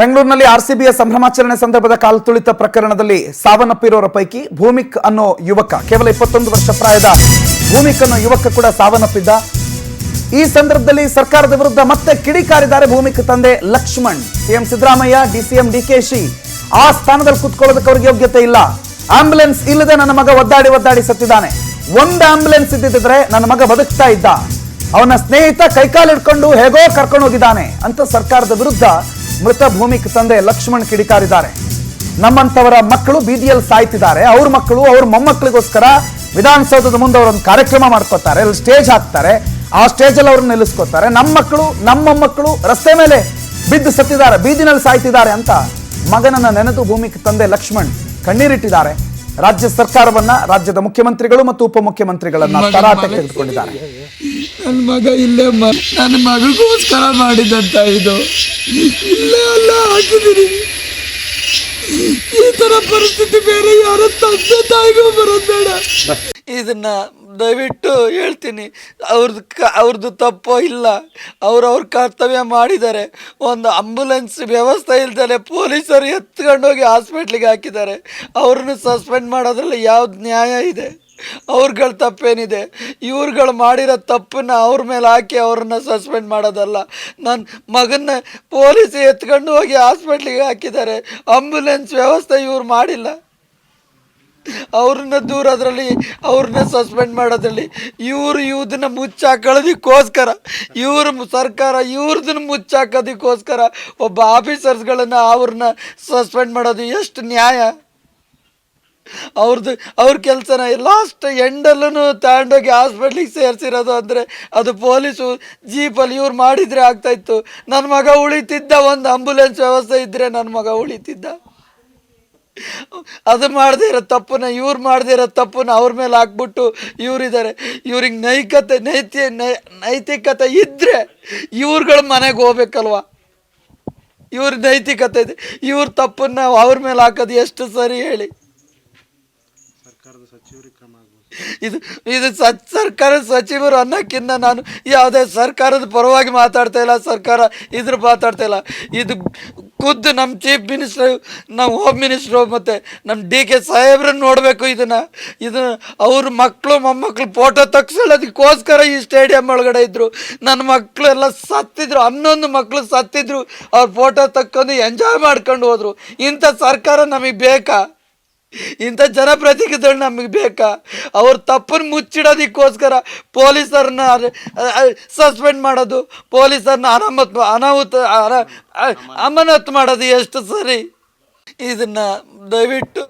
ಬೆಂಗಳೂರಿನಲ್ಲಿ ಆರ್ಸಿಬಿಯ ಸಂಭ್ರಮಾಚರಣೆ ಸಂದರ್ಭದ ಕಾಲು ತುಳಿತ ಪ್ರಕರಣದಲ್ಲಿ ಸಾವನ್ನಪ್ಪಿರೋರ ಪೈಕಿ ಭೂಮಿಕ್ ಅನ್ನೋ ಯುವಕ, ಕೇವಲ 21 ವರ್ಷ ಪ್ರಾಯದ ಭೂಮಿಕ್ ಅನ್ನೋ ಯುವಕ ಕೂಡ ಸಾವನ್ನಪ್ಪಿದ್ದ. ಈ ಸಂದರ್ಭದಲ್ಲಿ ಸರ್ಕಾರದ ವಿರುದ್ಧ ಮತ್ತೆ ಕಿಡಿಕಾರಿದ್ದಾರೆ ಭೂಮಿಕ್ ತಂದೆ ಲಕ್ಷ್ಮಣ್. ಸಿಎಂ ಸಿದ್ದರಾಮಯ್ಯ, ಡಿಸಿಎಂ ಡಿಕೆಶಿ ಆ ಸ್ಥಾನದಲ್ಲಿ ಕೂತ್ಕೊಳ್ಳೋದಕ್ಕೆ ಅವ್ರಿಗೆ ಯೋಗ್ಯತೆ ಇಲ್ಲ. ಆಂಬ್ಯುಲೆನ್ಸ್ ಇಲ್ಲದೆ ನನ್ನ ಮಗ ಒದ್ದಾಡಿ ಸತ್ತಿದ್ದಾನೆ. ಒಂದು ಆಂಬ್ಯುಲೆನ್ಸ್ ಇದ್ದಿದ್ರೆ ನನ್ನ ಮಗ ಬದುಕ್ತಾ ಇದ್ದ. ಅವನ ಸ್ನೇಹಿತ ಕೈಕಾಲು ಹಿಡ್ಕೊಂಡು ಹೇಗೋ ಕರ್ಕೊಂಡು ಹೋಗಿದ್ದಾನೆ ಅಂತ ಸರ್ಕಾರದ ವಿರುದ್ಧ ಮೃತ ಭೂಮಿಕ್ ತಂದೆ ಲಕ್ಷ್ಮಣ್ ಕಿಡಿಕಾರಿದ್ದಾರೆ. ನಮ್ಮಂತವರ ಮಕ್ಕಳು ಬೀದಿಯಲ್ಲಿ ಸಾಯ್ತಿದ್ದಾರೆ. ಅವ್ರ ಮಕ್ಕಳು ಅವ್ರ ಮೊಮ್ಮಕ್ಕಳಿಗೋಸ್ಕರ ವಿಧಾನಸೌಧದ ಮುಂದೆ ಅವರೊಂದು ಕಾರ್ಯಕ್ರಮ ಮಾಡ್ಕೋತಾರೆ, ಅಲ್ಲಿ ಸ್ಟೇಜ್ ಹಾಕ್ತಾರೆ, ಆ ಸ್ಟೇಜ್ ಅಲ್ಲಿ ಅವ್ರನ್ನ ನಿಲ್ಲಿಸ್ಕೋತಾರೆ. ನಮ್ಮ ಮಕ್ಕಳು ನಮ್ಮ ಮೊಮ್ಮಕ್ಕಳು ರಸ್ತೆ ಮೇಲೆ ಬಿದ್ದು ಸತ್ತಿದ್ದಾರೆ, ಬೀದಿನಲ್ಲಿ ಸಾಯ್ತಿದ್ದಾರೆ ಅಂತ ಮಗನನ್ನ ನೆನೆದು ಭೂಮಿಕ್ ತಂದೆ ಲಕ್ಷ್ಮಣ್ ಕಣ್ಣೀರಿಟ್ಟಿದ್ದಾರೆ. ರಾಜ್ಯ ಸರ್ಕಾರವನ್ನ, ರಾಜ್ಯದ ಮುಖ್ಯಮಂತ್ರಿಗಳು ಮತ್ತು ಉಪಮುಖ್ಯಮಂತ್ರಿಗಳನ್ನ ತರಾಟೆಗೆ ತೆಗೆದುಕೊಂಡಿದ್ದಾರೆ. ನನ್ನ ಮಗ ಇಲ್ಲೇ ನನ್ನ ಮಗಳಿಗೋಸ್ಕರ ಮಾಡಿದಂತ ಇದು ಇಲ್ಲೇ ಅಲ್ಲ ಹಾಕಿದಿರಿ. ಈ ತರ ಪರಿಸ್ಥಿತಿ ಬೇರೆ ಯಾರ ತಂದೆ ತಾಯಿಗೂ ಬರೋದು ಬೇಡ. ಇದನ್ನ ದಯವಿಟ್ಟು ಹೇಳ್ತೀನಿ, ಅವ್ರದ್ದು ತಪ್ಪೋ ಇಲ್ಲ, ಅವ್ರ ಕರ್ತವ್ಯ ಮಾಡಿದ್ದಾರೆ. ಒಂದು ಆಂಬುಲೆನ್ಸ್ ವ್ಯವಸ್ಥೆ ಇಲ್ದಲೆ ಪೊಲೀಸರು ಎತ್ಕೊಂಡೋಗಿ ಹಾಸ್ಪಿಟ್ಲಿಗೆ ಹಾಕಿದ್ದಾರೆ. ಅವ್ರನ್ನ ಸಸ್ಪೆಂಡ್ ಮಾಡೋದ್ರಲ್ಲಿ ಯಾವ್ದು ನ್ಯಾಯ ಇದೆ? ಅವ್ರಗಳ ತಪ್ಪೇನಿದೆ? ಇವ್ರುಗಳು ಮಾಡಿರೋ ತಪ್ಪನ್ನ ಅವ್ರ ಮೇಲೆ ಹಾಕಿ ಅವ್ರನ್ನ ಸಸ್ಪೆಂಡ್ ಮಾಡೋದಲ್ಲ. ನನ್ನ ಮಗನ್ನ ಪೊಲೀಸ್ ಎತ್ಕೊಂಡು ಹೋಗಿ ಹಾಸ್ಪಿಟ್ಲಿಗೆ ಹಾಕಿದ್ದಾರೆ. ಆಂಬುಲೆನ್ಸ್ ವ್ಯವಸ್ಥೆ ಇವ್ರು ಮಾಡಿಲ್ಲ. ಅವ್ರನ್ನ ದೂರೋದ್ರಲ್ಲಿ, ಅವ್ರನ್ನ ಸಸ್ಪೆಂಡ್ ಮಾಡೋದ್ರಲ್ಲಿ ಇದನ್ನ ಮುಚ್ಚಾಕೊಳ್ಳೋದಕ್ಕೋಸ್ಕರ, ಸರ್ಕಾರ ಇವ್ರದನ್ನ ಮುಚ್ಚಾಕೋದಕ್ಕೋಸ್ಕರ ಒಬ್ಬ ಆಫೀಸರ್ಸ್ಗಳನ್ನ ಅವ್ರನ್ನ ಸಸ್ಪೆಂಡ್ ಮಾಡೋದು ಎಷ್ಟು ನ್ಯಾಯ? ಅವ್ರ ಕೆಲಸನ ಲಾಸ್ಟ್ ಎಂಡಲ್ಲೂ ತಗೊಂಡೋಗಿ ಹಾಸ್ಪಿಟ್ಲಿಗೆ ಸೇರಿಸಿರೋದು ಅಂದರೆ ಅದು ಪೊಲೀಸು ಜೀಪಲ್ಲಿ ಇವ್ರು ಮಾಡಿದರೆ ಆಗ್ತಾಯಿತ್ತು. ನನ್ನ ಮಗ ಉಳಿತಿದ್ದ. ಒಂದು ಆಂಬುಲೆನ್ಸ್ ವ್ಯವಸ್ಥೆ ಇದ್ದರೆ ನನ್ನ ಮಗ ಉಳಿತಿದ್ದ. ಅದು ಮಾಡದೇ ಇರೋ ತಪ್ಪನ್ನ, ಇವ್ರು ಮಾಡದೇ ಇರೋ ತಪ್ಪನ್ನ ಅವ್ರ ಮೇಲೆ ಹಾಕ್ಬಿಟ್ಟು ಇವರಿದ್ದಾರೆ. ಇವ್ರಿಗೆ ನೈತಿಕತೆ ಇದ್ದರೆ ಇವ್ರುಗಳ ಮನೆಗೆ ಹೋಗ್ಬೇಕಲ್ವ? ಇವ್ರ ನೈತಿಕತೆ ಇದೆ, ಇವ್ರ ತಪ್ಪನ್ನ ಅವ್ರ ಮೇಲೆ ಹಾಕೋದು ಎಷ್ಟು ಸರಿ ಹೇಳಿ? ಇದು ಸರ್ಕಾರದ ಸಚಿವರು ಅನ್ನೋಕ್ಕಿಂತ ನಾನು ಯಾವುದೇ ಸರ್ಕಾರದ ಪರವಾಗಿ ಮಾತಾಡ್ತಾ ಇಲ್ಲ, ಸರ್ಕಾರ ಇದ್ರ ಮಾತಾಡ್ತಾ ಇಲ್ಲ. ಇದು ಖುದ್ದು ನಮ್ಮ ಚೀಫ್ ಮಿನಿಸ್ಟರ್, ನಮ್ಮ ಹೋಮ್ ಮಿನಿಸ್ಟ್ರು ಮತ್ತು ನಮ್ಮ DK ಸಾಹೇಬ್ರನ್ನ ನೋಡಬೇಕು. ಇದನ್ನು ಅವ್ರ ಮಕ್ಕಳು ಮೊಮ್ಮಕ್ಕಳು ಫೋಟೋ ತೆಗ್ಸೋದಕ್ಕೋಸ್ಕರ ಈ ಸ್ಟೇಡಿಯಂ ಒಳಗಡೆ ಇದ್ದರು. ನನ್ನ ಮಕ್ಕಳು ಎಲ್ಲ ಸತ್ತಿದ್ರು, 11 ಮಕ್ಕಳು ಸತ್ತಿದ್ರು. ಅವ್ರ ಫೋಟೋ ತಕ್ಕೊಂಡು ಎಂಜಾಯ್ ಮಾಡ್ಕೊಂಡು ಹೋದರು. ಇಂಥ ಸರ್ಕಾರ ನಮಗೆ ಬೇಕಾ? ಇಂಥ ಜನಪ್ರತಿನಿಧಿಗಳು ನಮಗೆ ಬೇಕಾ? ಅವ್ರ ತಪ್ಪನ್ನು ಮುಚ್ಚಿಡೋದಕ್ಕೋಸ್ಕರ ಪೊಲೀಸರನ್ನ ಸಸ್ಪೆಂಡ್ ಮಾಡೋದು, ಪೊಲೀಸರನ್ನ ಅಮಾನತು ಮಾಡೋದು ಎಷ್ಟು ಸರಿ? ಇದನ್ನು ದಯವಿಟ್ಟು